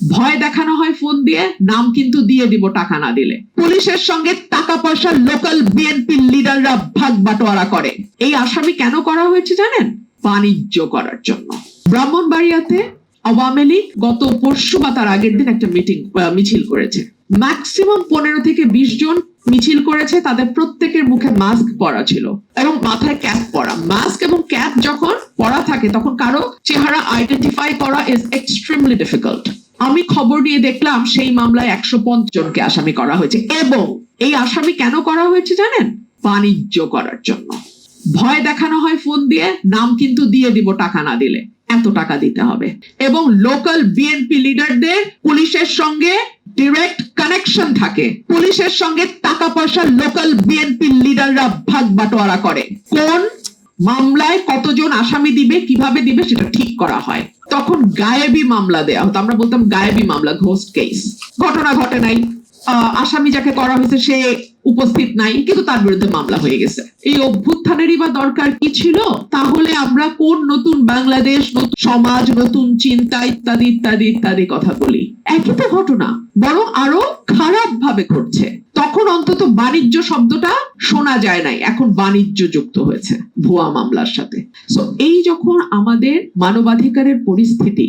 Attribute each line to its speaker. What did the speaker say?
Speaker 1: ভয় দেখানো হয় ফোন দিয়ে, নাম কিন্তু দিয়ে দিব টাকা না দিলে। পুলিশের সঙ্গে টাকা পয়সা লোকাল বিএনপি লিডাররা ভাগ বাটোয়ারা করে। এই আসামি কেন করা হয়েছে জানেন? বাণিজ্য করার জন্য। ব্রাহ্মণবাড়িয়াতে আওয়ামী লীগ গত পরশু বা তার আগের দিন একটা মিছিল করেছে। ম্যাক্সিমাম 15 থেকে 20 জন মিছিল করেছে। তাদের প্রত্যেকের মুখে মাস্ক পরা ছিল এবং মাথায় ক্যাপ পরা। মাস্ক এবং ক্যাপ যখন পরা থাকে তখন কারো চেহারা আইডেন্টিফাই করা ইজ এক্সট্রিমলি ডিফিকাল্ট। আমি খবর নিয়ে দেখলাম সেই মামলায় 105 জনকে আসামি করা হয়েছে। এবং এই আসামি কেন করা হয়েছে জানেন? বাণিজ্য করার জন্য। ভয় দেখানো হয় ফোন দিয়ে, নাম কিন্তু দিয়ে দিব টাকা না দিলে। এত টাকা দিতে হবে। এবং লোকাল বিএনপি লিডারদের পুলিশের সঙ্গে ডিরেক্ট কানেকশন থাকে। পুলিশের সঙ্গে টাকা পয়সা লোকাল বিএনপি লিডাররা ভাগ বাটোয়ারা করে। কোন মামলায় কতজন আসামি দিবে, কিভাবে দিবে সেটা ঠিক করা হয়। তখন গায়েবী মামলা দেয়া হতো। আমরা বলতাম গায়েবী মামলা, ঘোস্ট কেস। ঘটনা ঘটে নাই, আসামি যাকে করা হয়েছে সে উপস্থিত নাই, কিন্তু তার বিরুদ্ধে মামলা হয়ে গেছে। এই অভ্যুত্থানেরই বা দরকার কি ছিল? তাহলে আমরা কোন নতুন বাংলাদেশ, নতুন সমাজ, নতুন চিন্তা ইত্যাদি ইত্যাদি ইত্যাদি কথা বলি। একই তো ঘটনা, বরং আরো খারাপ ভাবে ঘটছে। তখন অন্তত বাণিজ্য শব্দটা শোনা যায় নাই, এখন বাণিজ্য যুক্ত হয়েছে ভুয়া মামলার সাথে। সো এই যখন আমাদের মানবাধিকারের পরিস্থিতি